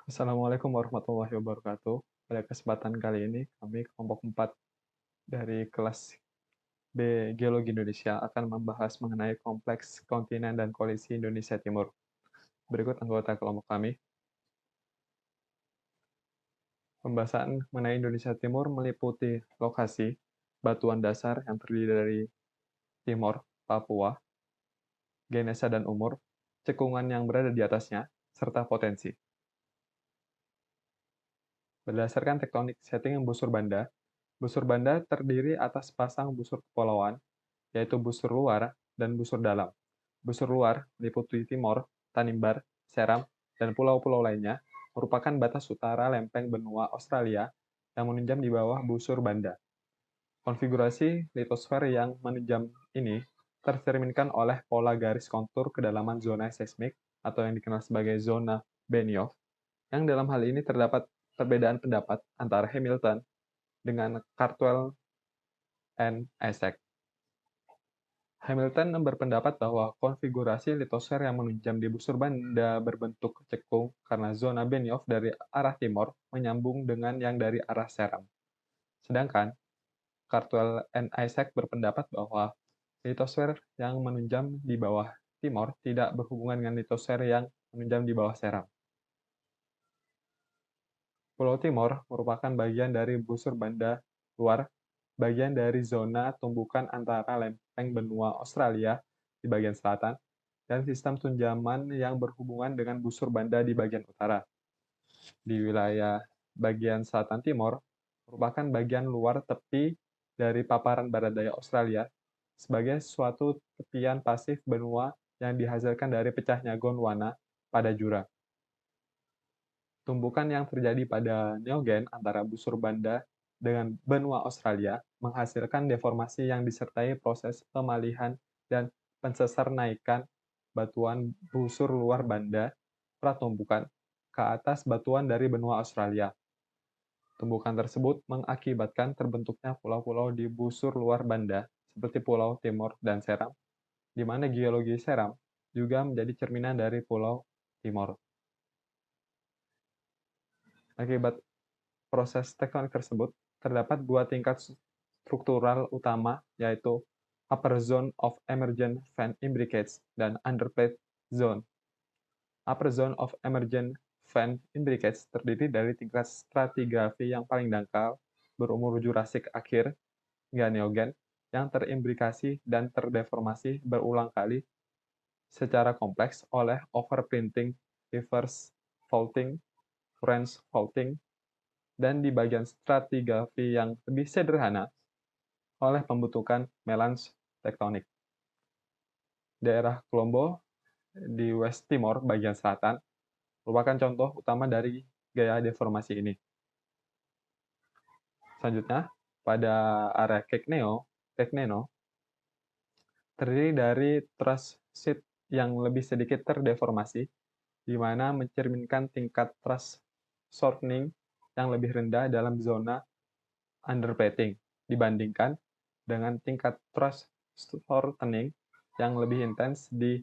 Assalamualaikum warahmatullahi wabarakatuh. Pada kesempatan kali ini, kami kelompok 4 dari kelas B Geologi Indonesia akan membahas mengenai kompleks kontinen dan koalisi Indonesia Timur. Berikut anggota kelompok kami. Pembahasan mengenai Indonesia Timur meliputi lokasi, batuan dasar yang terdiri dari Timor, Papua, genesa dan umur, cekungan yang berada di atasnya, serta potensi. Berdasarkan tektonik setting busur banda terdiri atas pasang busur kepulauan, yaitu busur luar dan busur dalam. Busur luar meliputi Timor, Tanimbar, Seram, dan pulau-pulau lainnya, merupakan batas utara lempeng benua Australia yang menunjam di bawah busur banda. Konfigurasi litosfer yang menunjam ini tercerminkan oleh pola garis kontur kedalaman zona seismik atau yang dikenal sebagai zona Benioff, yang dalam hal ini terdapat perbedaan pendapat antara Hamilton dengan Cardwell and Isaac. Hamilton berpendapat bahwa konfigurasi litosfer yang menunjam di busur banda berbentuk cekung karena zona Benioff dari arah timur menyambung dengan yang dari arah Seram. Sedangkan Cardwell and Isaac berpendapat bahwa litosfer yang menunjam di bawah timur tidak berhubungan dengan litosfer yang menunjam di bawah Seram. Pulau Timor merupakan bagian dari busur banda luar, bagian dari zona tumbukan antara lempeng benua Australia di bagian selatan dan sistem tunjaman yang berhubungan dengan busur banda di bagian utara. Di wilayah bagian selatan timur merupakan bagian luar tepi dari paparan barat daya Australia sebagai suatu tepian pasif benua yang dihasilkan dari pecahnya Gondwana pada Jura. Tumbukan yang terjadi pada neogen antara busur banda dengan benua Australia menghasilkan deformasi yang disertai proses pemalihan dan pensesar naikan batuan busur luar banda pratumbukan ke atas batuan dari benua Australia. Tumbukan tersebut mengakibatkan terbentuknya pulau-pulau di busur luar banda seperti Pulau Timor dan Seram, di mana geologi Seram juga menjadi cerminan dari Pulau Timor. Akibat proses tektonik tersebut, terdapat dua tingkat struktural utama, yaitu upper zone of emergent fan imbricates dan underplate zone. Upper zone of emergent fan imbricates terdiri dari tingkat stratigrafi yang paling dangkal berumur Jurassik akhir hingga Neogen yang terimbrikasi dan terdeformasi berulang kali secara kompleks oleh overprinting, reverse faulting, French faulting, dan di bagian stratigrafi yang lebih sederhana oleh pembentukan melange tektonik. Daerah Colombo di West Timor bagian selatan merupakan contoh utama dari gaya deformasi ini. Selanjutnya, pada area Cagneto terdiri dari thrust sheet yang lebih sedikit terdeformasi, di mana mencerminkan tingkat thrust shortening yang lebih rendah dalam zona underplating dibandingkan dengan tingkat thrust shortening yang lebih intens di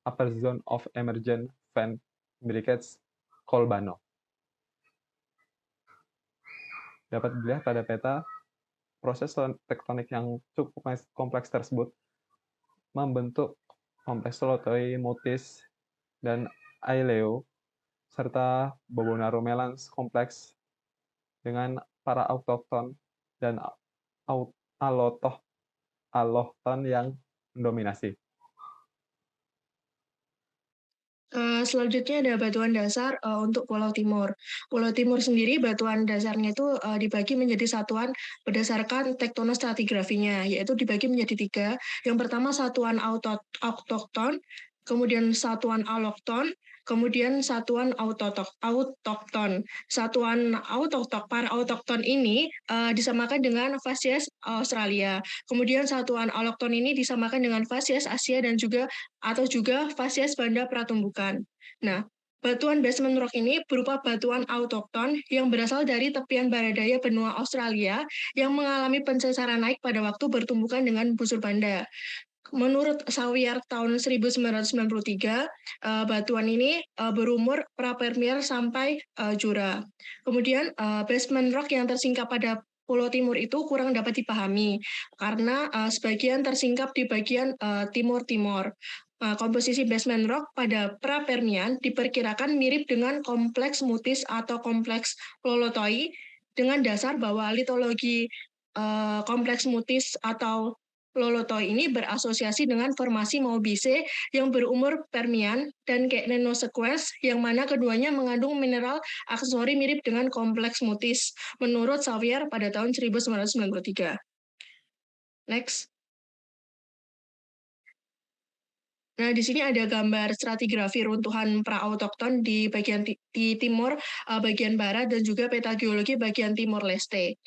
upper zone of emergent fan imbricates Colbano. Dapat dilihat pada peta, proses tektonik yang cukup kompleks tersebut membentuk kompleks Lotoi, Mutis, dan Aileo, serta Bobonaro Melange kompleks dengan para autokton dan allochthon yang mendominasi. Selanjutnya ada batuan dasar untuk Pulau Timur. Pulau Timur sendiri batuan dasarnya itu dibagi menjadi satuan berdasarkan tektonostratigrafinya, yaitu dibagi menjadi tiga. Yang pertama satuan autokton, kemudian satuan allochthon, kemudian satuan autokton. Satuan para autokton ini disamakan dengan Fasies Australia. Kemudian satuan allochthon ini disamakan dengan Fasies Asia dan juga Fasies banda pratumbukan. Nah, batuan basement rock ini berupa batuan autokton yang berasal dari tepian barat daya benua Australia yang mengalami pencesaran naik pada waktu bertumbukan dengan busur banda. Menurut Sawyar tahun 1993, batuan ini berumur pra-Permian sampai Jura. Kemudian basement rock yang tersingkap pada Pulau Timur itu kurang dapat dipahami karena sebagian tersingkap di bagian timur-timur. Komposisi basement rock pada pra-Permian diperkirakan mirip dengan kompleks mutis atau kompleks lolotoi dengan dasar bahwa litologi kompleks mutis atau lolotoi ini berasosiasi dengan formasi Maubise yang berumur Permian dan Kegnenoseques yang mana keduanya mengandung mineral aksesori mirip dengan kompleks mutis menurut Sawyar pada tahun 1993. Next. Nah, di sini ada gambar stratigrafi runtuhan pra-autokton di bagian di timur, bagian barat, dan juga peta geologi bagian timur leste.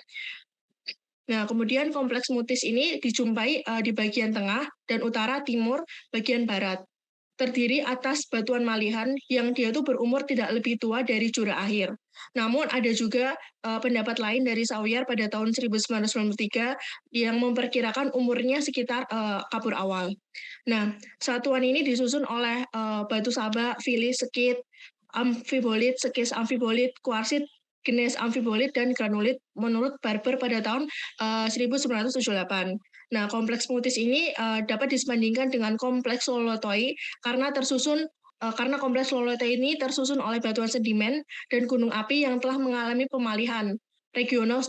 Nah, kemudian kompleks mutis ini dijumpai di bagian tengah dan utara timur bagian barat. Terdiri atas batuan malihan yang dia tuh berumur tidak lebih tua dari Jura akhir. Namun ada juga pendapat lain dari Sawyar pada tahun 1993 yang memperkirakan umurnya sekitar Kapur awal. Nah, satuan ini disusun oleh batu saba, filis, sekit, amfibolit, sekis amfibolit, kuarsit, gneiss amfibolit, dan granulit menurut Barber pada tahun 1978. Nah, kompleks mutis ini dapat disebandingkan dengan kompleks lolotoi karena kompleks lolotoi ini tersusun oleh batuan sedimen dan gunung api yang telah mengalami pemalihan regional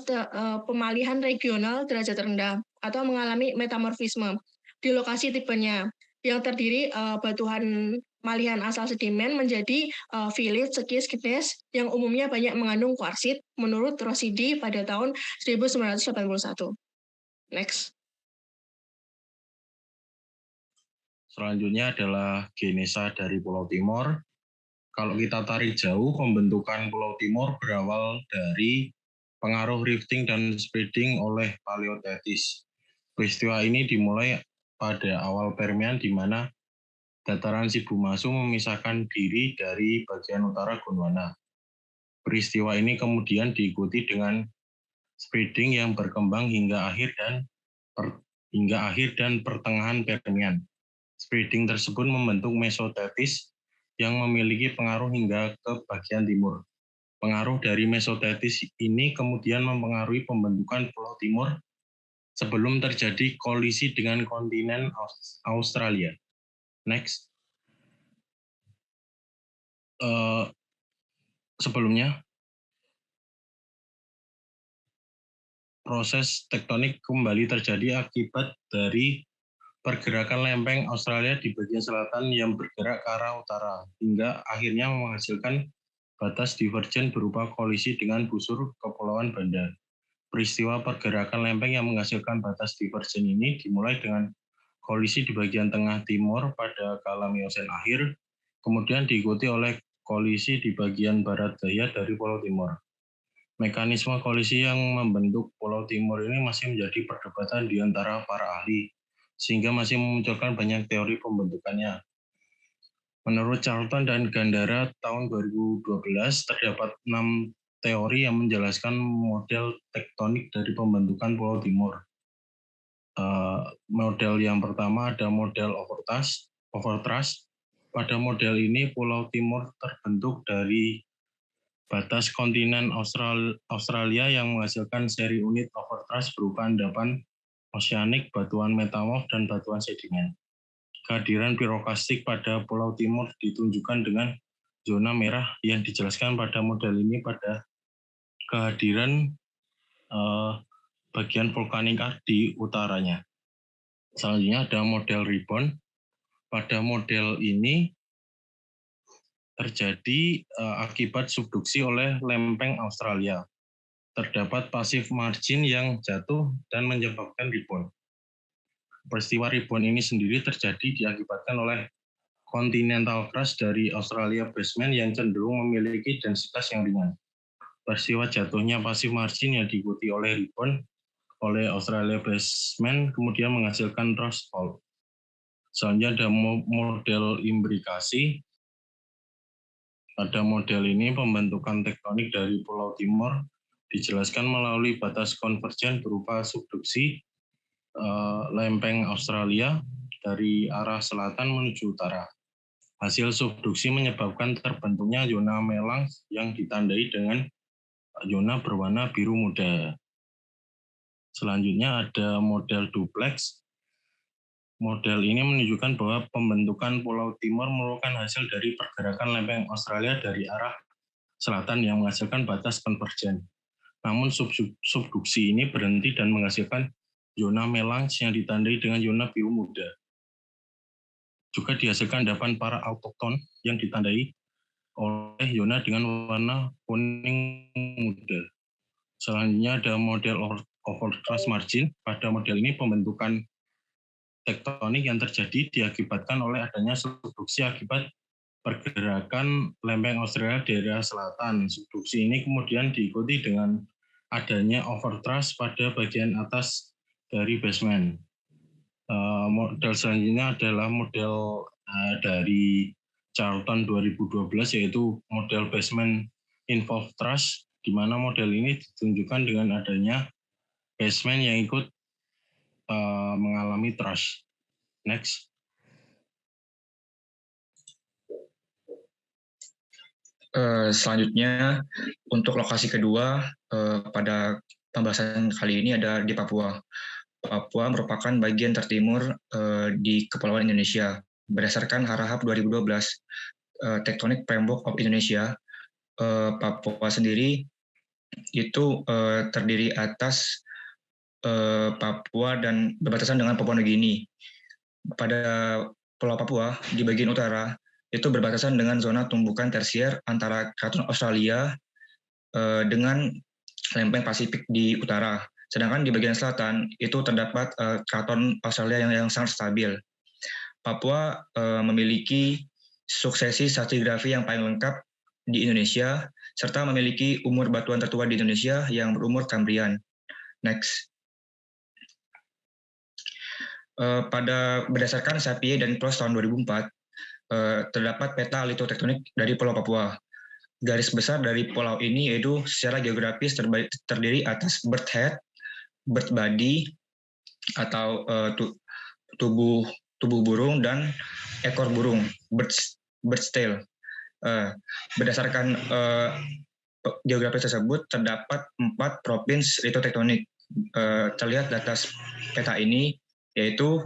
derajat rendah atau mengalami metamorfisme di lokasi tipenya yang terdiri batuan malihan asal sedimen menjadi filit, sekis, gneiss yang umumnya banyak mengandung kuarsit menurut Rosidi pada tahun 1981. Next. Selanjutnya adalah genesa dari Pulau Timor. Kalau kita tarik jauh, pembentukan Pulau Timor berawal dari pengaruh rifting dan spreading oleh Paleothetis. Peristiwa ini dimulai pada awal Permian di mana dataran Sibumasu memisahkan diri dari bagian utara Gondwana. Peristiwa ini kemudian diikuti dengan spreading yang berkembang hingga akhir dan pertengahan Permian. Spreading tersebut membentuk Mesothetis yang memiliki pengaruh hingga ke bagian timur. Pengaruh dari Mesothetis ini kemudian mempengaruhi pembentukan Pulau Timur sebelum terjadi kolisi dengan kontinen Australia. Next. Sebelumnya, proses tektonik kembali terjadi akibat dari pergerakan lempeng Australia di bagian selatan yang bergerak ke arah utara, hingga akhirnya menghasilkan batas divergen berupa kolisi dengan busur Kepulauan Banda. Peristiwa pergerakan lempeng yang menghasilkan batas divergen ini dimulai dengan kolisi di bagian tengah timur pada kala Miosen akhir, kemudian diikuti oleh kolisi di bagian barat daya dari Pulau Timur. Mekanisme kolisi yang membentuk Pulau Timur ini masih menjadi perdebatan di antara para ahli, sehingga masih memunculkan banyak teori pembentukannya. Menurut Charlton dan Gandara tahun 2012, terdapat 6 teori yang menjelaskan model tektonik dari pembentukan Pulau Timur. Model yang pertama ada model overthrust. Pada model ini Pulau Timur terbentuk dari batas kontinen Australia yang menghasilkan seri unit overthrust berupa endapan oceanik, batuan metamorf, dan batuan sedimen. Kehadiran piroklastik pada Pulau Timur ditunjukkan dengan zona merah yang dijelaskan pada model ini pada kehadiran bagian vulkanik di utaranya. Selanjutnya ada model rebound. Pada model ini terjadi akibat subduksi oleh lempeng Australia. Terdapat passive margin yang jatuh dan menyebabkan rebound. Peristiwa rebound ini sendiri terjadi diakibatkan oleh continental crust dari Australia basement yang cenderung memiliki densitas yang ringan. Peristiwa jatuhnya passive margin yang diikuti oleh rebound oleh Australia basement kemudian menghasilkan thrust fault. Selanjutnya ada model imbrikasi. Pada model ini pembentukan tektonik dari Pulau Timur dijelaskan melalui batas konvergen berupa subduksi lempeng Australia dari arah selatan menuju utara. Hasil subduksi menyebabkan terbentuknya zona melang yang ditandai dengan zona berwarna biru muda. Selanjutnya ada model duplex. Model ini menunjukkan bahwa pembentukan Pulau Timor merupakan hasil dari pergerakan lempeng Australia dari arah selatan yang menghasilkan batas konvergen. Namun subduksi ini berhenti dan menghasilkan zona melange yang ditandai dengan zona biru muda. Juga dihasilkan endapan para autokton yang ditandai oleh zona dengan warna kuning muda. Selanjutnya ada model overthrust margin. Pada model ini pembentukan tektonik yang terjadi diakibatkan oleh adanya subduksi akibat pergerakan lempeng Australia daerah selatan. Subduksi ini kemudian diikuti dengan adanya overthrust pada bagian atas dari basement. Model selanjutnya adalah model dari Charlton 2012, yaitu model basement involved thrust, di mana model ini ditunjukkan dengan adanya basement yang ikut mengalami thrust. Next. Selanjutnya, untuk lokasi kedua pada pembahasan kali ini ada di Papua. Papua merupakan bagian tertimur di Kepulauan Indonesia. Berdasarkan Harahap 2012, Tectonic Framework of Indonesia, Papua sendiri itu terdiri atas Papua dan berbatasan dengan Papua Nugini. Pada Pulau Papua di bagian utara itu berbatasan dengan zona tumbukan tersier antara Keraton Australia dengan lempeng Pasifik di utara. Sedangkan di bagian selatan itu terdapat Keraton Australia yang sangat stabil. Papua memiliki suksesi stratigrafi yang paling lengkap di Indonesia, serta memiliki umur batuan tertua di Indonesia yang berumur Kambrian. Next. Berdasarkan SAPIE dan PLOS tahun 2004, terdapat peta litotektonik dari Pulau Papua. Garis besar dari pulau ini yaitu secara geografis terdiri atas bird head, bird body atau tubuh burung dan ekor burung, bird tail. Berdasarkan geografis tersebut terdapat 4 provinsi litotektonik. Terlihat di atas peta ini yaitu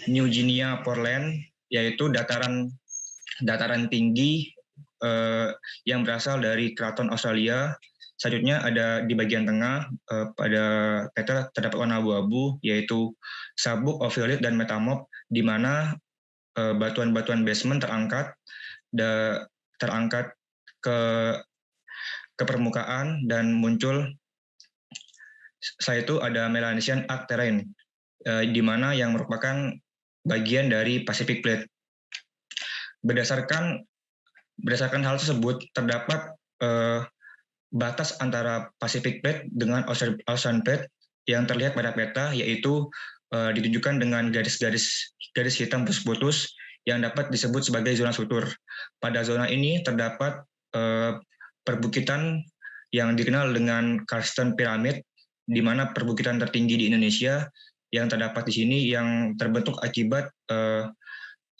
New Guinea Portland, yaitu dataran tinggi yang berasal dari Keraton Australia. Selanjutnya ada di bagian tengah pada peta terdapat warna abu-abu, yaitu sabuk, ophiolite, dan metamorf, di mana batuan-batuan basement terangkat ke permukaan dan muncul. Setelah itu ada Melanesian Arc Terrain, di mana yang merupakan bagian dari Pacific Plate. Berdasarkan hal tersebut, terdapat batas antara Pacific Plate dengan Ocean Plate yang terlihat pada peta, yaitu ditunjukkan dengan garis hitam putus-putus yang dapat disebut sebagai zona struktur. Pada zona ini terdapat perbukitan yang dikenal dengan Karsten Pyramid, di mana perbukitan tertinggi di Indonesia yang terdapat di sini yang terbentuk akibat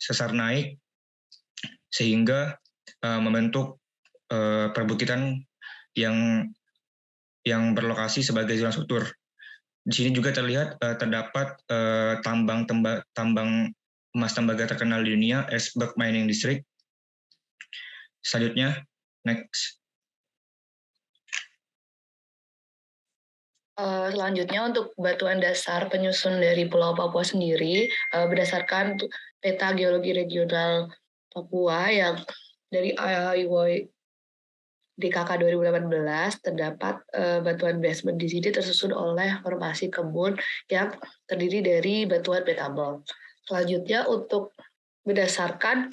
sesar naik sehingga membentuk perbukitan yang berlokasi sebagai zona struktur. Di sini juga terlihat terdapat tambang emas tembaga terkenal di dunia, Esberg Mining District. Selanjutnya, next. Selanjutnya untuk batuan dasar penyusun dari Pulau Papua sendiri, berdasarkan peta geologi regional Papua yang dari IOI DKK 2018, terdapat batuan basement di sini tersusun oleh formasi kebun yang terdiri dari batuan metamorf. Selanjutnya untuk berdasarkan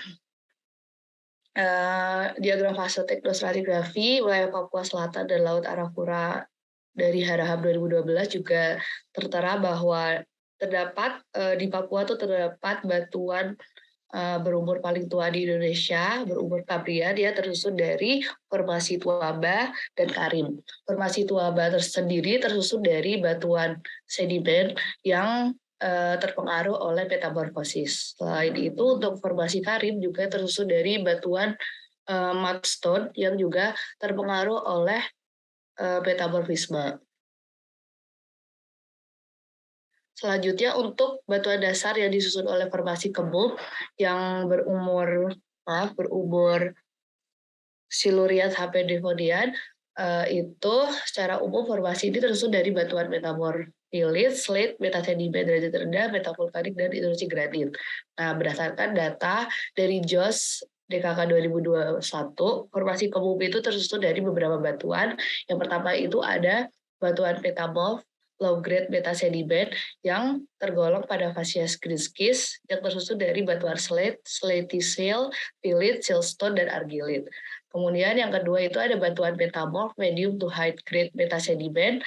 diagram fase teknostratigrafi wilayah Papua Selatan dan Laut Arafura dari Harahap 2012 juga tertera bahwa terdapat di Papua itu terdapat batuan berumur paling tua di Indonesia, berumur Kambrian. Dia tersusun dari formasi Tuaba dan Karim. Formasi Tuaba tersendiri tersusun dari batuan sedimen yang terpengaruh oleh metamorfosis. Selain itu, untuk formasi Karim juga tersusun dari batuan mudstone yang juga terpengaruh oleh metamorfisme. Selanjutnya, untuk batuan dasar yang disusun oleh formasi Kemul yang berumur Silurian sampai Devonian, itu secara umum formasi ini tersusun dari batuan metamorfilit, slate, metasedimen derajat rendah, metavulkanik, dan intrusi granit. Nah, berdasarkan data dari JOS DKK 2021, formasi Kemul itu tersusun dari beberapa batuan. Yang pertama itu ada batuan metamorf, low-grade metasedimen yang tergolong pada fasies greenschist yang tersusun dari batuan slate, slaty-shale, filite, siltstone, dan argillite. Kemudian yang kedua itu ada batuan metamorf medium to high grade metasedimen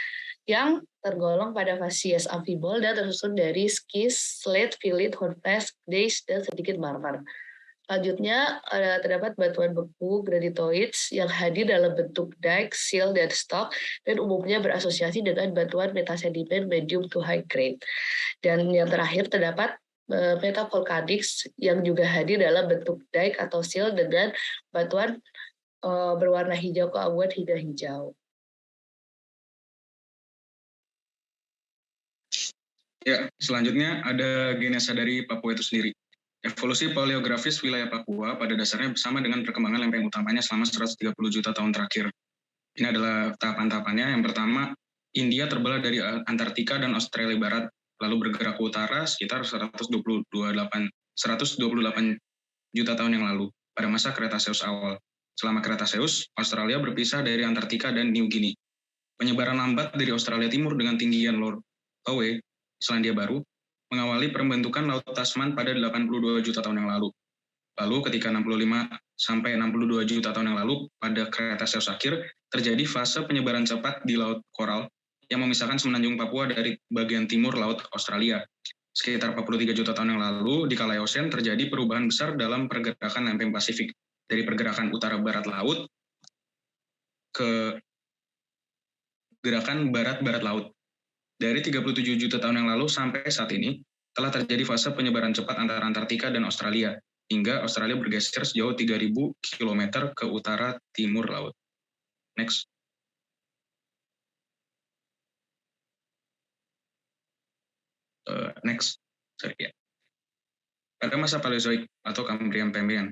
yang tergolong pada fasies amphibol dan tersusun dari schist, slate, filite, hornfels, gneiss, dan sedikit marmer. Selanjutnya terdapat batuan beku granitoids yang hadir dalam bentuk dike, seal, dan stock dan umumnya berasosiasi dengan batuan metasedimen medium to high grade. Dan yang terakhir terdapat metavulcanics yang juga hadir dalam bentuk dike atau seal dengan batuan berwarna hijau keabuan hingga hijau. Ya, selanjutnya ada genesa dari Papua itu sendiri. Evolusi paleografis wilayah Papua pada dasarnya bersama dengan perkembangan lempeng utamanya selama 130 juta tahun terakhir. Ini adalah tahapan-tahapannya. Yang pertama, India terbelah dari Antartika dan Australia Barat, lalu bergerak ke utara sekitar 128 juta tahun yang lalu, pada masa Kretaseus awal. Selama Kretaseus, Australia berpisah dari Antartika dan New Guinea. Penyebaran lambat dari Australia Timur dengan tinggian Lord Howe, Selandia Baru, mengawali pembentukan Laut Tasman pada 82 juta tahun yang lalu. Lalu ketika 65 sampai 62 juta tahun yang lalu, pada Kretaseus akhir, terjadi fase penyebaran cepat di Laut Koral yang memisahkan semenanjung Papua dari bagian timur Laut Australia. Sekitar 43 juta tahun yang lalu, di Kalayosen terjadi perubahan besar dalam pergerakan lempeng Pasifik, dari pergerakan utara-barat laut ke gerakan barat-barat laut. Dari 37 juta tahun yang lalu sampai saat ini, telah terjadi fase penyebaran cepat antara Antartika dan Australia, hingga Australia bergeser sejauh 3.000 km ke utara timur laut. Next. Pada masa Paleozoik atau Kambrian-Permian,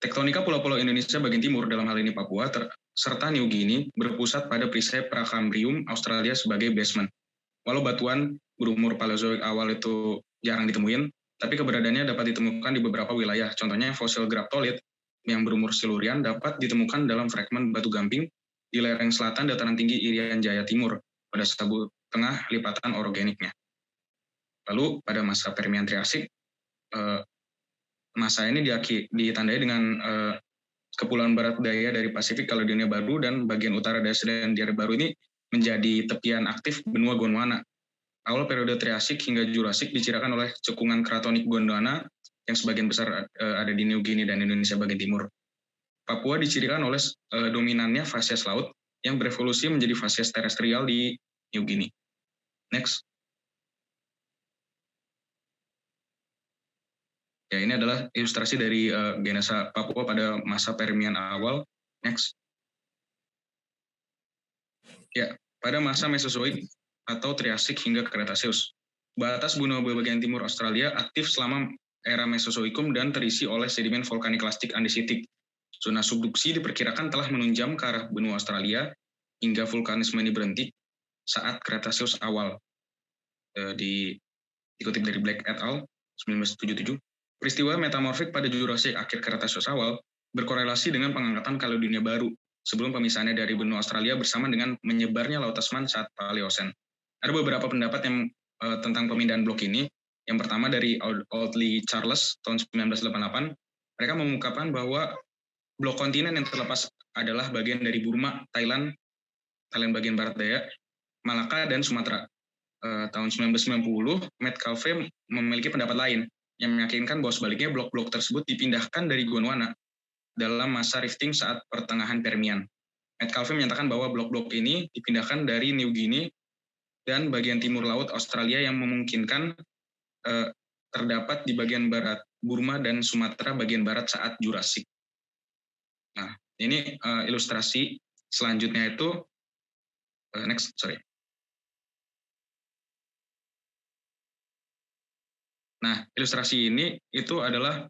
tektonika pulau-pulau Indonesia bagian timur, dalam hal ini Papua, serta New Guinea, berpusat pada perisai Prakambrium Australia sebagai basement. Walau batuan berumur Paleozoik awal itu jarang ditemuin, tapi keberadaannya dapat ditemukan di beberapa wilayah. Contohnya fosil graptolith yang berumur Silurian dapat ditemukan dalam fragmen batu gamping di lereng selatan dataran tinggi Irian Jaya Timur pada sabu tengah lipatan orogeniknya. Lalu pada masa Permian Triasik, masa ini ditandai dengan kepulauan barat daya dari Pasifik, Kaledonia Baru, dan bagian utara dari Selandia Baru ini menjadi tepian aktif benua Gondwana. Awal periode Triasik hingga Jurasik dicirikan oleh cekungan kratonik Gondwana yang sebagian besar ada di New Guinea dan Indonesia bagian timur. Papua dicirikan oleh dominannya fasies laut yang berevolusi menjadi fasies terestrial di New Guinea. Next. Ya, ini adalah ilustrasi dari genesa Papua pada masa Permian awal. Next. Ya, pada masa Mesozoik atau Triasik hingga Kretaseus, batas benua bagian timur Australia aktif selama era Mesozoikum dan terisi oleh sedimen vulkanik lastik andesitik. Zona subduksi diperkirakan telah menunjam ke arah benua Australia hingga vulkanisme ini berhenti saat Kretaseus awal. Dikutip dari Black et al. 1977. Peristiwa metamorfik pada Jurasik akhir Kretaseus awal berkorelasi dengan pengangkatan Kaledonia Baru sebelum pemisahannya dari benua Australia bersama dengan menyebarnya Laut Tasman saat Paleosen. Ada beberapa pendapat yang tentang pemindahan blok ini. Yang pertama dari Audley Charles tahun 1988, mereka mengungkapkan bahwa blok kontinen yang terlepas adalah bagian dari Burma, Thailand bagian barat daya, Malaka, dan Sumatera. Tahun 1990, Metcalfe memiliki pendapat lain yang meyakinkan bahwa sebaliknya blok-blok tersebut dipindahkan dari Gondwana dalam masa rifting saat pertengahan Permian. Metcalfe menyatakan bahwa blok-blok ini dipindahkan dari New Guinea dan bagian timur laut Australia yang memungkinkan terdapat di bagian barat Burma dan Sumatera bagian barat saat Jurassic. Nah, ini ilustrasi selanjutnya itu Nah, ilustrasi ini itu adalah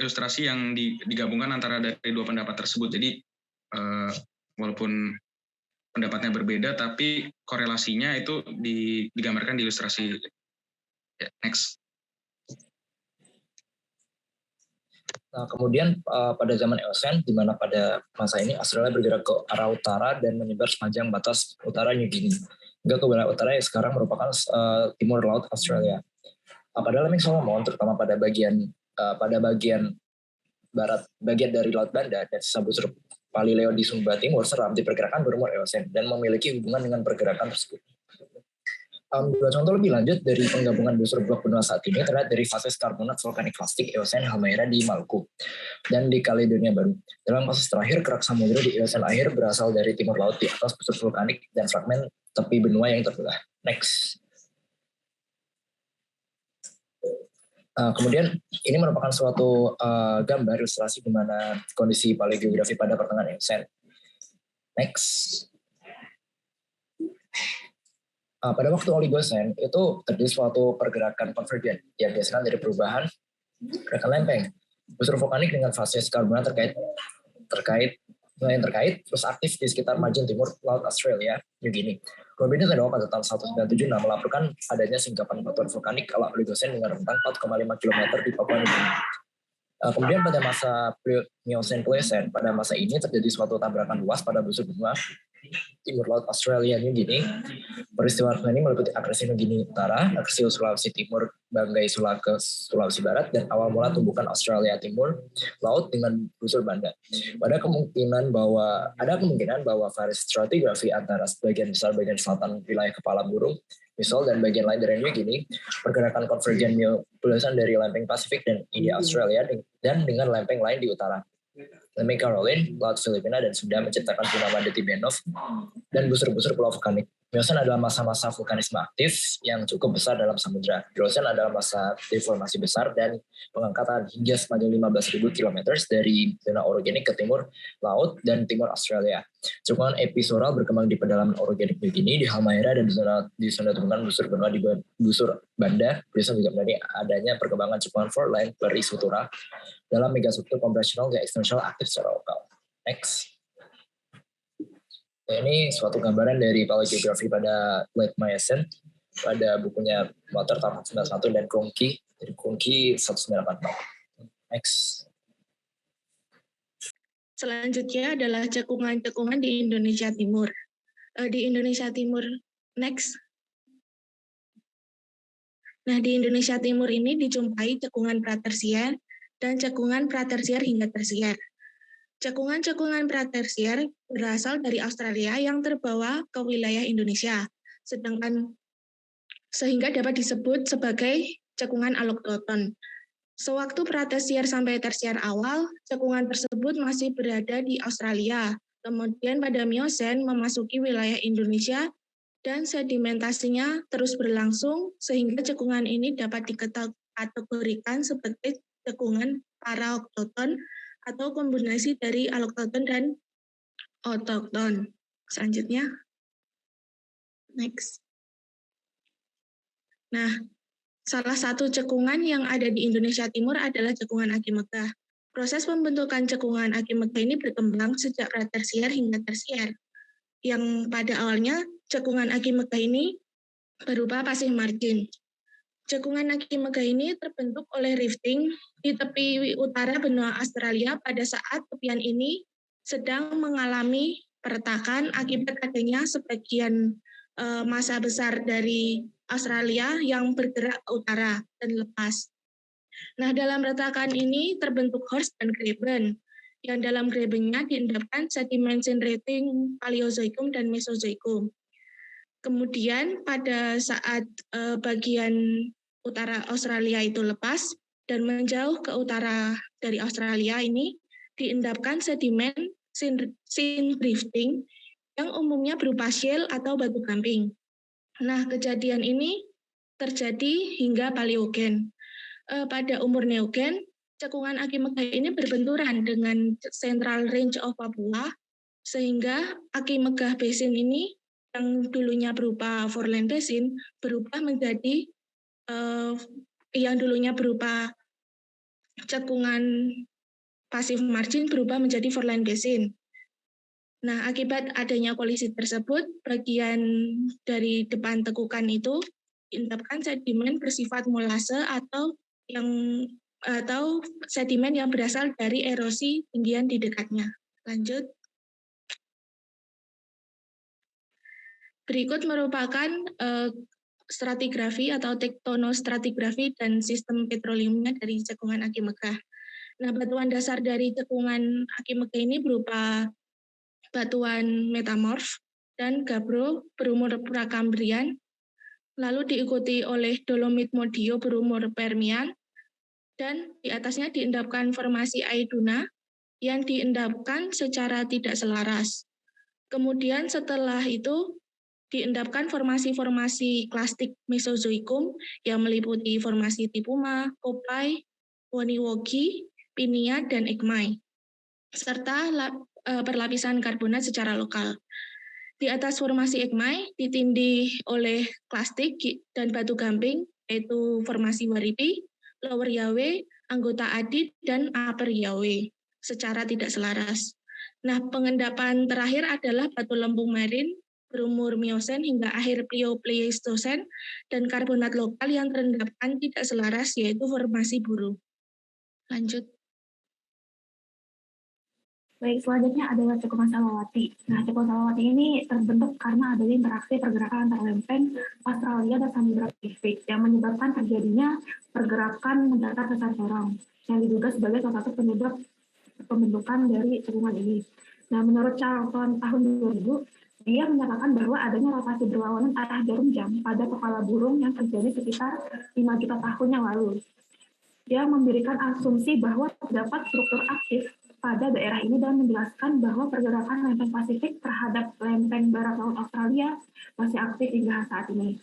ilustrasi yang digabungkan antara dari dua pendapat tersebut. Jadi walaupun pendapatnya berbeda, tapi korelasinya itu digambarkan di ilustrasi. Ya, next. Nah, kemudian pada zaman Eosen, di mana pada masa ini Australia bergerak ke arah utara dan menyebar sepanjang batas utara New Guinea, hingga ke wilayah utara yang sekarang merupakan timur laut Australia. Pada lempeng Solomon, terutama pada bagian barat, bagian dari Laut Banda dan sisa busur Palileo di Sumba Timur seram diperkirakan berumur Eosen dan memiliki hubungan dengan pergerakan tersebut. Dua contoh lebih lanjut dari penggabungan busur blok benua saat ini terlihat dari fase karbonat vulkanik plastik Eosen Halmahera di Maluku dan di Kaledonia Baru. Dalam fase terakhir, kerak samudera di Eosen akhir berasal dari timur laut di atas busur vulkanik dan fragmen tepi benua yang terbelah. Next. Kemudian ini merupakan suatu gambar ilustrasi di mana kondisi paleogeografi pada pertengahan Eosen. Next. Pada waktu Oligocene itu terjadi suatu pergerakan konvergen yang dihasilkan dari perubahan gerakan lempeng. Busur vulkanik dengan fase karbonat terkait terus aktif di sekitar margin timur Laut Australia, New Guinea. Robin Tedao pada tahun 1976 melaporkan adanya singkapan batuan vulkanik ala Oligocene dengan rentang 4,5 km di Papua New Guinea. Kemudian pada masa Miocene-Pliocene, pada masa ini terjadi suatu tabrakan luas pada busur benua timur laut Australia New Guinea. Peristiwa ini meliputi akresi New Guinea Utara, akresi Sulawesi Timur, Banggai ke Sulawesi Barat, dan awal mula tumbukan Australia Timur laut dengan busur Banda. Ada kemungkinan bahwa variasi stratigrafi antara sebagian besar bagian selatan wilayah kepala burung Misol dan bagian lain dari New Guinea, pergerakan konvergen Miocene dari lempeng Pasifik dan India Australia dan dengan lempeng lain di utara. Lempeng Caroline, Laut Filipina, dan Sunda menciptakan tsunami Detibenov dan busur-busur pulau vulkanik. Miocene adalah masa-masa vulkanisme aktif yang cukup besar dalam samudera. Eocene adalah masa deformasi besar dan pengangkatan hingga sepanjang 15.000 km dari zona orogenik ke timur laut dan timur Australia. Cekungan episoral berkembang di pedalaman orogenik New Guinea, di Halmahera, dan di zona tumbukan busur benua di busur Banda. Bisa juga menjadi adanya perkembangan cekungan fault line perisutura dalam megastruktur kompresional dan ekstensional aktif secara lokal. Next. Ini suatu gambaran dari paleogeografi pada Late Miocene pada bukunya Motor tahun 1991 dan Kroenke dari Kroenke 1984. Next. Selanjutnya adalah cekungan-cekungan di Indonesia Timur. Next. Nah, di Indonesia Timur ini dijumpai cekungan pratersier dan cekungan pratersier hingga tersier. Cekungan-cekungan pratersier berasal dari Australia yang terbawa ke wilayah Indonesia, sehingga dapat disebut sebagai cekungan aloktoton. Sewaktu pratersier sampai tersier awal, cekungan tersebut masih berada di Australia. Kemudian pada Miocene memasuki wilayah Indonesia dan sedimentasinya terus berlangsung sehingga cekungan ini dapat dikategorikan sebagai cekungan paraoktoton atau kombinasi dari aloktoton dan otokton. Selanjutnya. Next. Nah, salah satu cekungan yang ada di Indonesia Timur adalah cekungan Aki Megah. Proses pembentukan cekungan Aki Megah ini berkembang sejak pratersier hingga tersier. Yang pada awalnya cekungan Aki Megah ini berupa pasih margin. Cekungan Aki Megah ini terbentuk oleh rifting di tepi utara benua Australia pada saat tepian ini sedang mengalami peretakan akibat adanya sebagian massa besar dari Australia yang bergerak ke utara dan lepas. Nah, dalam retakan ini terbentuk horst dan graben, yang dalam grabennya diendapkan sedimen synreting Paleozoikum dan Mesozoikum. Kemudian pada saat bagian utara Australia itu lepas dan menjauh ke utara dari Australia ini diendapkan sedimen synrifting yang umumnya berupa shale atau batu gamping. Nah, kejadian ini terjadi hingga Paleogen. Pada umur Neogen, cekungan Aki Megah ini berbenturan dengan Central Range of Papua, sehingga Aki Megah Basin ini yang dulunya berupa foreland basin berubah menjadi yang dulunya berupa cekungan pasif margin berubah menjadi foreland basin. Nah, akibat adanya kolisi tersebut, bagian dari depan tekukan itu diendapkan sedimen bersifat molase atau sedimen yang berasal dari erosi tinggian di dekatnya. Lanjut. Berikut merupakan stratigrafi atau tektonostratigrafi dan sistem petroleumnya dari cekungan Aki Megah. Nah, batuan dasar dari cekungan Aki Megah ini berupa batuan metamorf dan gabbro berumur prakambrian, lalu diikuti oleh dolomit modio berumur Permian, dan di atasnya diendapkan formasi Aiduna yang diendapkan secara tidak selaras. Kemudian setelah itu diendapkan formasi-formasi klastik Mesozoikum yang meliputi formasi Tipuma, Kopai, Woniwogi, Pinia, dan Ekmai, serta perlapisan karbonat secara lokal. Di atas formasi Ekmai ditindih oleh klastik dan batu gamping, yaitu formasi Waripi, Lower Yawe, anggota Adit, dan Upper Yawe, secara tidak selaras. Nah, pengendapan terakhir adalah batu lempung marin berumur Miosen hingga akhir Pleistosen dan karbonat lokal yang terendapkan tidak selaras, yaitu formasi Buru. Lanjut. Baik, selanjutnya adalah cekungan Salawati. Nah, cekungan Salawati ini terbentuk karena adanya interaksi pergerakan antar lempeng Australia dan Samudra Pasifik yang menyebabkan terjadinya pergerakan mendatar sesar corong yang diduga sebagai salah satu penyebab pembentukan dari cekungan ini. Nah, menurut Charlton tahun 2000, dia menyatakan bahwa adanya rotasi berlawanan arah jarum jam pada kepala burung yang terjadi sekitar 5 juta tahun yang lalu. Dia memberikan asumsi bahwa terdapat struktur aktif pada daerah ini dan menjelaskan bahwa pergerakan lempeng Pasifik terhadap lempeng barat laut Australia masih aktif hingga saat ini.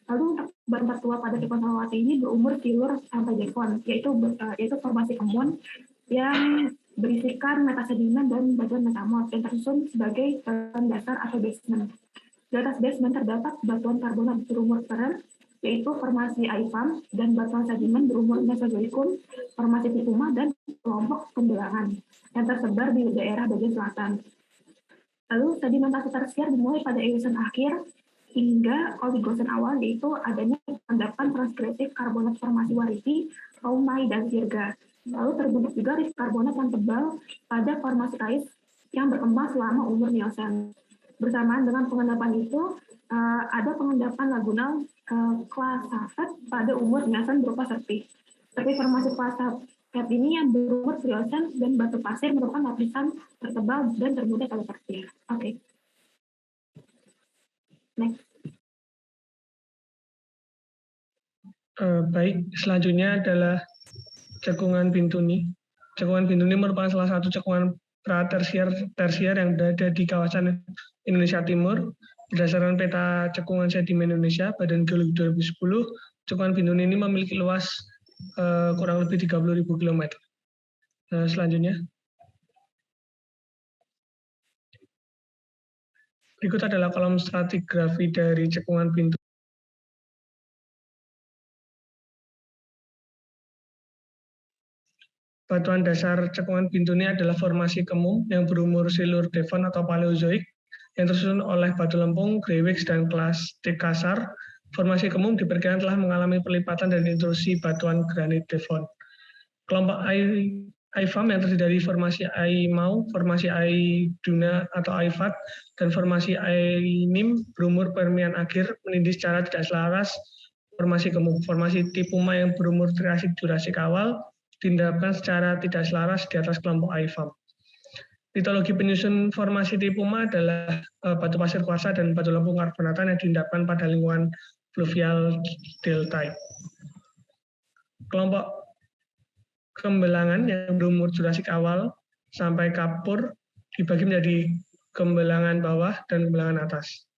Lalu untuk bahan tertua pada cekungan Salawati ini berumur silur sampai dekon, yaitu formasi kembun yang berisikan metasedimen dan batuan metamorf yang tersusun sebagai batuan dasar atau basement. Di atas basement terdapat batuan karbonat berumur Perm, yaitu formasi Aifam, dan batuan sedimen berumur Mesozoikum, formasi Tipuma, dan kelompok pembelangan yang tersebar di daerah bagian selatan. Lalu sedimentasi tersier dimulai pada Eosen akhir hingga Oligosen awal, yaitu adanya endapan transgresif karbonat formasi Waripi, Raumai, dan Sirga. Lalu terbentuk juga rift karbonat yang tebal pada formasi Ais yang berkembang selama umur Miosen. Bersamaan dengan pengendapan itu, ada pengendapan lagunal klasafet pada umur Miosen berupa serpih. Tapi formasi klasafet ini yang berumur Triosen dan batu pasir merupakan lapisan tertebal dan termudah pada tersir. Oke. Next. Baik, selanjutnya adalah cekungan Bintuni. Cekungan Bintuni merupakan salah satu cekungan pra-tersier yang berada di kawasan Indonesia Timur. Berdasarkan peta cekungan sedimen Indonesia, Badan Geologi 2010, cekungan Bintuni ini memiliki luas kurang lebih 30.000 km. Selanjutnya. Berikut adalah kolom stratigrafi dari cekungan Bintuni. Batuan dasar cekungan Bintuni adalah formasi kemung yang berumur silur Devon atau Paleozoik yang tersusun oleh batu lempung, Greywigs, dan klastik kasar. Formasi kemung diperkirakan telah mengalami perlipatan dan intrusi batuan granit Devon. Kelompok Aifam yang terdiri dari formasi Aimau, formasi Aiduna atau Aifat, dan formasi Ainim berumur Permian akhir menindih secara tidak selaras formasi kemung. Formasi Tipuma yang berumur Triasik Jurasik awal diendapkan secara tidak selaras di atas kelompok Aifam. Litologi penyusun formasi Tipuma adalah batu pasir kuarsa dan batu lempung karbonatan yang diendapkan pada lingkungan fluvial delta. Kelompok Kembelangan yang berumur Jurasik awal sampai Kapur dibagi menjadi Kembelangan bawah dan Kembelangan atas.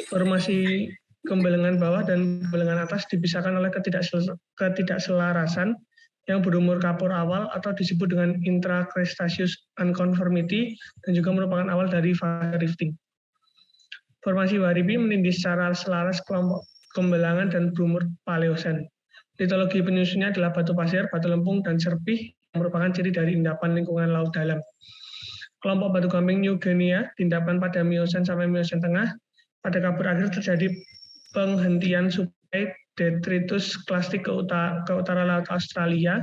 Formasi Kembelengan bawah dan kembelengan atas dipisahkan oleh ketidakselarasan yang berumur kapur awal atau disebut dengan intracretaceous unconformity dan juga merupakan awal dari fase rifting. Formasi Waripi menindih secara selaras kelompok kembelangan dan berumur Paleosen. Litologi penyusunnya adalah batu pasir, batu lempung, dan serpih yang merupakan ciri dari endapan lingkungan laut dalam. Kelompok batu gamping New Guinea diendapkan pada Miosen sampai Miosen tengah. Pada kapur akhir terjadi penghentian suplai detritus klastik ke utara laut Australia,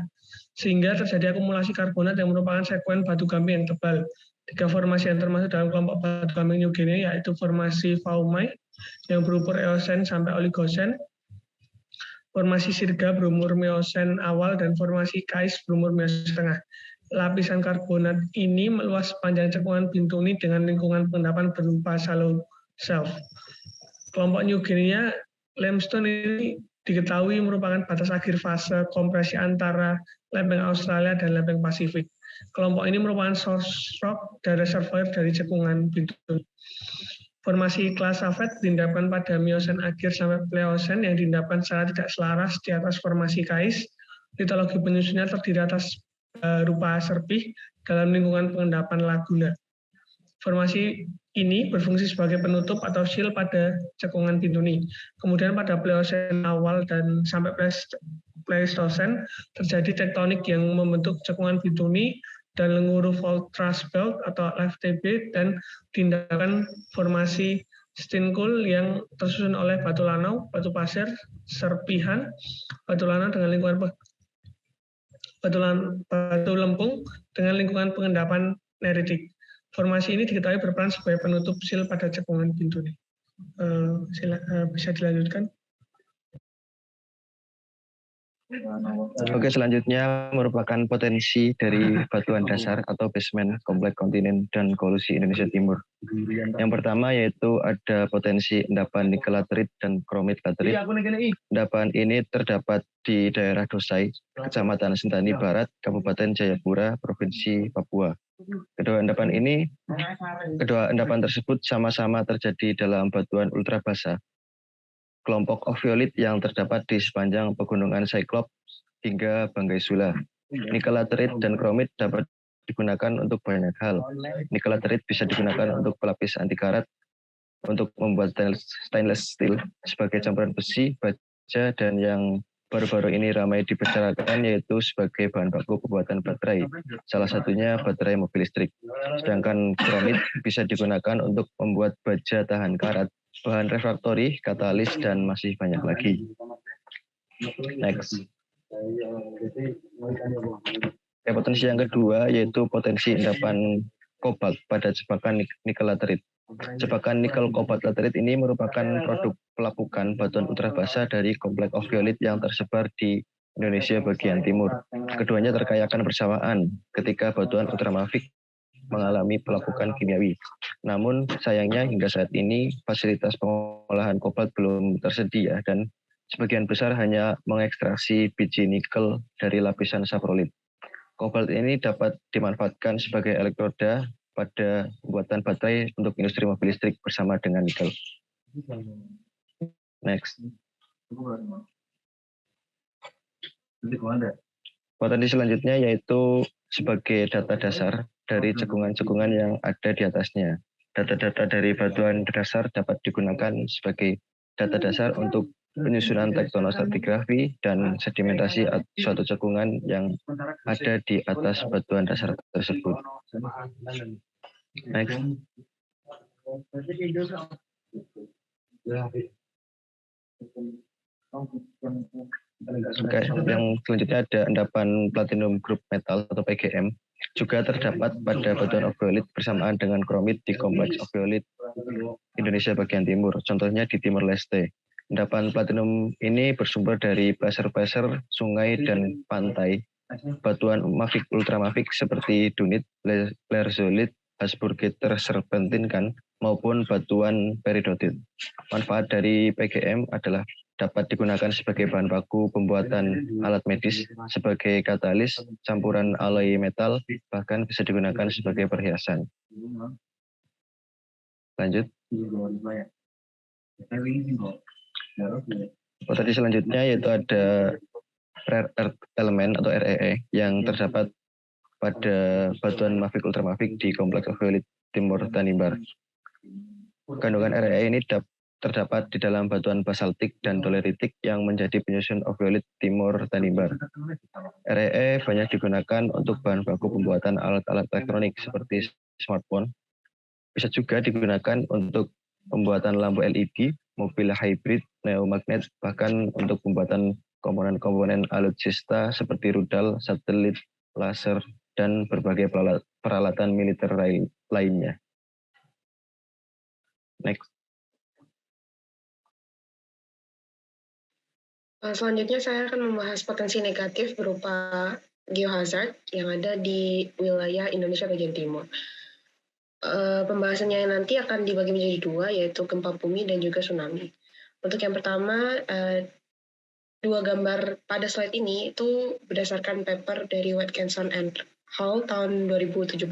sehingga terjadi akumulasi karbonat yang merupakan sekuen batu gamping yang tebal. 3 formasi yang termasuk dalam kelompok batu gamping New Guinea yaitu formasi Faumai yang berukur Eosen sampai Oligosen, formasi Sirga berumur Miosen awal, dan formasi Kais berumur Miosen tengah. Lapisan karbonat ini meluas sepanjang cekungan Bintuni dengan lingkungan pengendapan berupa shallow shelf. Kelompok New Guinea limestone ini diketahui merupakan batas akhir fase kompresi antara lempeng Australia dan lempeng Pasifik. Kelompok ini merupakan source rock dan reservoir dari cekungan Bintuni. Formasi Clasavet diendapkan pada Miosen akhir sampai Pleosen yang diendapkan secara tidak selaras di atas formasi Kais. Litologi penyusunnya terdiri atas rupa serpih dalam lingkungan pengendapan Laguna. Formasi ini berfungsi sebagai penutup atau shield pada cekungan Bintuni. Kemudian pada Pleosen awal dan sampai Pleistosen terjadi tektonik yang membentuk cekungan Bintuni dan Lenguru Fault Thrust Belt atau FTB, dan tindakan formasi Steenkool yang tersusun oleh batu lanau, batu pasir, serpihan, batu lanau dengan lingkungan batu lempung dengan lingkungan pengendapan neritik. Formasi ini diketahui berperan sebagai penutup sil pada cekungan Bintuni. Bisa dilanjutkan. Oke, selanjutnya merupakan potensi dari batuan dasar atau basement kompleks kontinen dan kolusi Indonesia Timur. Yang pertama yaitu ada potensi endapan nikel laterit dan kromit laterit. Endapan ini terdapat di daerah Dosai, Kecamatan Sentani Barat, Kabupaten Jayapura, Provinsi Papua. Kedua endapan tersebut sama-sama terjadi dalam batuan ultrabasa, kelompok oviolit yang terdapat di sepanjang pegunungan Cyclops hingga Banggai Sula. Nikel laterit dan kromit dapat digunakan untuk banyak hal. Nikel laterit bisa digunakan untuk pelapis anti karat, untuk membuat stainless steel sebagai campuran besi, baja, dan yang baru-baru ini ramai dibicarakan yaitu sebagai bahan baku pembuatan baterai, salah satunya baterai mobil listrik. Sedangkan kromit bisa digunakan untuk membuat baja tahan karat, bahan refraktori, katalis, dan masih banyak lagi. Next. Potensi yang kedua yaitu potensi endapan kobalt pada jebakan nikel laterit. Jebakan nikel kobalt laterit ini merupakan produk pelapukan batuan ultrabasa dari kompleks oviolit yang tersebar di Indonesia bagian timur. Keduanya terkayakan bersamaan ketika batuan ultramafik mengalami pelapukan kimiawi. Namun sayangnya hingga saat ini fasilitas pengolahan kobalt belum tersedia dan sebagian besar hanya mengekstraksi biji nikel dari lapisan saprolit. Kobalt ini dapat dimanfaatkan sebagai elektroda pada pembuatan baterai untuk industri mobil listrik bersama dengan nikel. Next. Potensi selanjutnya yaitu sebagai data dasar dari cekungan-cekungan yang ada di atasnya. Data-data dari batuan dasar dapat digunakan sebagai data dasar untuk penyusunan tektonostratigrafi dan sedimentasi suatu cekungan yang ada di atas batuan dasar tersebut. Next. Oke, yang selanjutnya ada endapan platinum group metal atau PGM. Juga terdapat pada batuan oviolit bersamaan dengan kromit di kompleks oviolit Indonesia bagian timur, contohnya di Timor Leste. Endapan platinum ini bersumber dari placer-placer, sungai, dan pantai. Batuan mafik ultramafik seperti dunit, lerzolit, Hasburgeter serpentin maupun batuan peridotit. Manfaat dari PGM adalah dapat digunakan sebagai bahan baku pembuatan alat medis, sebagai katalis, campuran alloy metal, bahkan bisa digunakan sebagai perhiasan. Lanjut. Potensi selanjutnya yaitu ada rare earth element atau REE yang terdapat pada batuan mavik ultramavik di kompleks Ophiolite Timur Tanimbar. Kandungan REE ini terdapat di dalam batuan basaltik dan doleritik yang menjadi penyusun Ophiolite Timur Tanimbar. REE banyak digunakan untuk bahan baku pembuatan alat-alat elektronik seperti smartphone. Bisa juga digunakan untuk pembuatan lampu LED, mobil hybrid, pneumagnet, bahkan untuk pembuatan komponen-komponen alutsista seperti rudal, satelit, laser, dan berbagai peralatan militer lainnya. Next. Selanjutnya saya akan membahas potensi negatif berupa geohazard yang ada di wilayah Indonesia bagian timur. Pembahasannya nanti akan dibagi menjadi dua, yaitu gempa bumi dan juga tsunami. Untuk yang pertama, dua gambar pada slide ini itu berdasarkan paper dari Watkinson and Hall tahun 2017.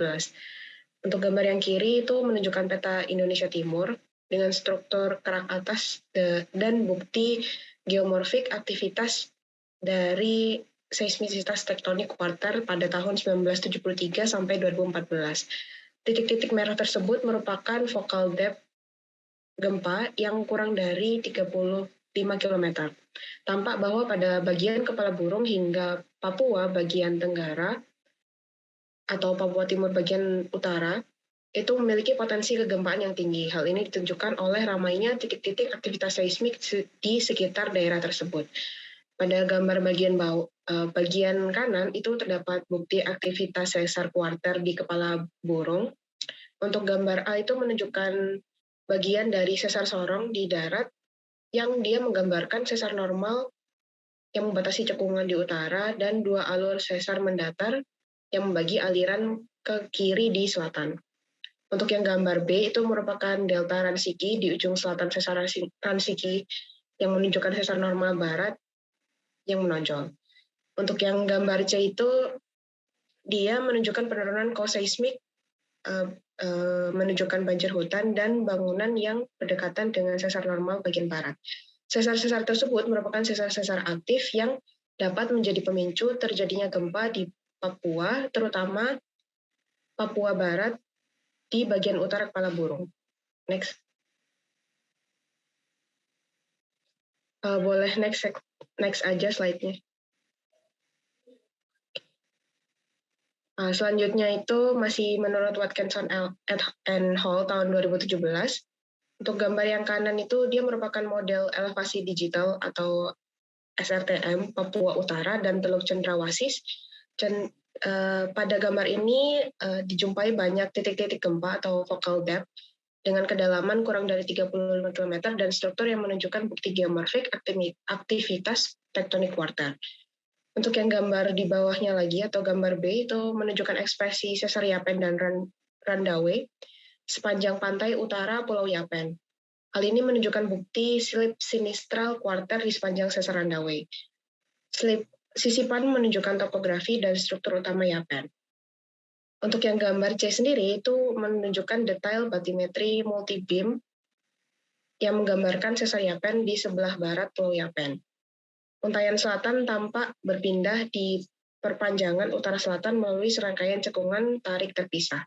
Untuk gambar yang kiri itu menunjukkan peta Indonesia Timur dengan struktur kerak atas dan bukti geomorfik aktivitas dari seismisitas tektonik kuarter pada tahun 1973 sampai 2014. Titik-titik merah tersebut merupakan focal depth gempa yang kurang dari 35 km. Tampak bahwa pada bagian kepala burung hingga Papua bagian tenggara atau Papua Timur bagian utara itu memiliki potensi kegempaan yang tinggi. Hal ini ditunjukkan oleh ramainya titik-titik aktivitas seismik di sekitar daerah tersebut. Pada gambar bagian kanan itu terdapat bukti aktivitas sesar kuarter di kepala burung. Untuk gambar A itu menunjukkan bagian dari sesar sorong di darat yang dia menggambarkan sesar normal yang membatasi cekungan di utara dan dua alur sesar mendatar yang membagi aliran ke kiri di selatan. Untuk yang gambar B itu merupakan delta Ransiki di ujung selatan sesar Ransiki yang menunjukkan sesar normal barat yang menonjol. Untuk yang gambar C itu dia menunjukkan penurunan koseismik, menunjukkan banjir hutan dan bangunan yang berdekatan dengan sesar normal bagian barat. Sesar-sesar tersebut merupakan sesar-sesar aktif yang dapat menjadi pemicu terjadinya gempa di Papua, terutama Papua Barat di bagian utara kepala burung. Next. Boleh next aja slide-nya. Selanjutnya itu masih menurut Watkinson and Hall tahun 2017. Untuk gambar yang kanan itu dia merupakan model elevasi digital atau SRTM Papua Utara dan Teluk Cenderawasih. Dan pada gambar ini dijumpai banyak titik-titik gempa atau focal depth dengan kedalaman kurang dari 35 km dan struktur yang menunjukkan bukti geomorfik aktivitas tektonik kuarter. Untuk yang gambar di bawahnya lagi atau gambar B itu menunjukkan ekspresi sesar Yapen dan Randawe sepanjang pantai utara Pulau Yapen. Hal ini menunjukkan bukti slip sinistral kuarter di sepanjang sesar Randawe. Sisipan menunjukkan topografi dan struktur utama Yapen. Untuk yang gambar C sendiri itu menunjukkan detail batimetri multi-beam yang menggambarkan sesar Yapen di sebelah barat Pulau Yapen. Untayan selatan tampak berpindah di perpanjangan utara selatan melalui serangkaian cekungan tarik terpisah.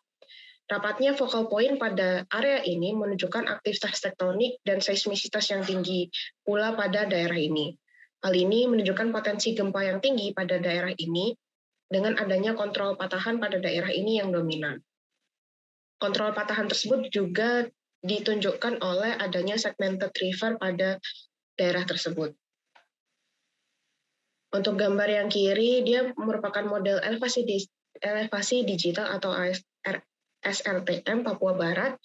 Rapatnya focal point pada area ini menunjukkan aktivitas tektonik dan seismisitas yang tinggi pula pada daerah ini. Hal ini menunjukkan potensi gempa yang tinggi pada daerah ini dengan adanya kontrol patahan pada daerah ini yang dominan. Kontrol patahan tersebut juga ditunjukkan oleh adanya segmented river pada daerah tersebut. Untuk gambar yang kiri, dia merupakan model elevasi digital atau SRTM Papua Barat,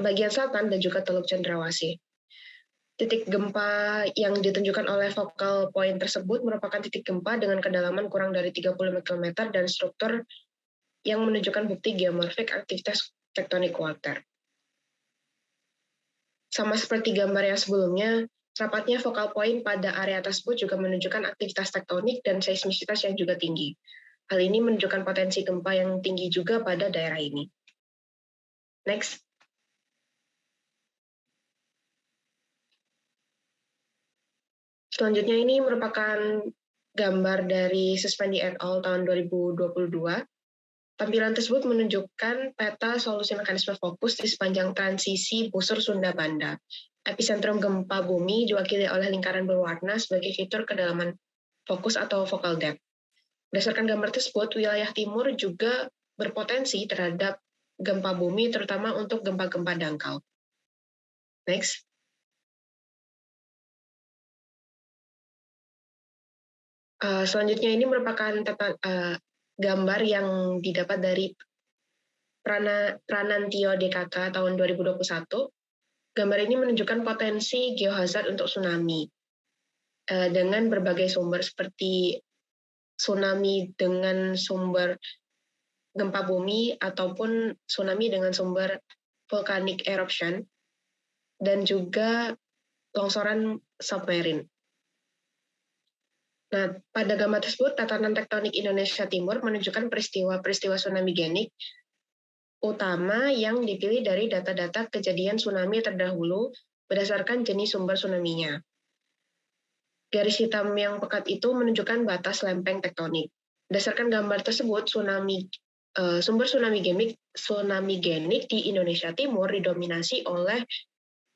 bagian selatan dan juga Teluk Cenderawasih. Titik gempa yang ditunjukkan oleh focal point tersebut merupakan titik gempa dengan kedalaman kurang dari 35 km dan struktur yang menunjukkan bukti geomorfik aktivitas tektonik kuarter. Sama seperti gambar yang sebelumnya, rapatnya focal point pada area tersebut juga menunjukkan aktivitas tektonik dan seismisitas yang juga tinggi. Hal ini menunjukkan potensi gempa yang tinggi juga pada daerah ini. Next. Selanjutnya ini merupakan gambar dari Suspendi et al. Tahun 2022. Tampilan tersebut menunjukkan peta solusi mekanisme fokus di sepanjang transisi busur Sunda Banda. Epicentrum gempa bumi diwakili oleh lingkaran berwarna sebagai fitur kedalaman fokus atau focal depth. Berdasarkan gambar tersebut, wilayah timur juga berpotensi terhadap gempa bumi, terutama untuk gempa-gempa dangkal. Next. Selanjutnya ini merupakan gambar yang didapat dari Pranantio DKK tahun 2021. Gambar ini menunjukkan potensi geohazard untuk tsunami dengan berbagai sumber seperti tsunami dengan sumber gempa bumi ataupun tsunami dengan sumber volcanic eruption dan juga longsoran submarine. Nah, pada gambar tersebut, tatanan tektonik Indonesia Timur menunjukkan peristiwa-peristiwa tsunami genik utama yang dipilih dari data-data kejadian tsunami terdahulu berdasarkan jenis sumber tsunami-nya. Garis hitam yang pekat itu menunjukkan batas lempeng tektonik. Berdasarkan gambar tersebut, sumber tsunami genik di Indonesia Timur didominasi oleh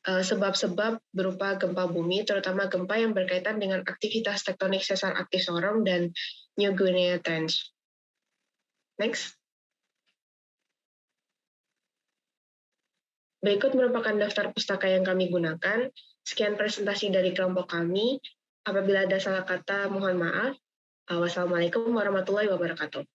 sebab-sebab berupa gempa bumi, terutama gempa yang berkaitan dengan aktivitas tektonik sesar aktif Sorong dan New Guinea Trench. Next. Berikut merupakan daftar pustaka yang kami gunakan. Sekian presentasi dari kelompok kami. Apabila ada salah kata, mohon maaf. Wassalamualaikum warahmatullahi wabarakatuh.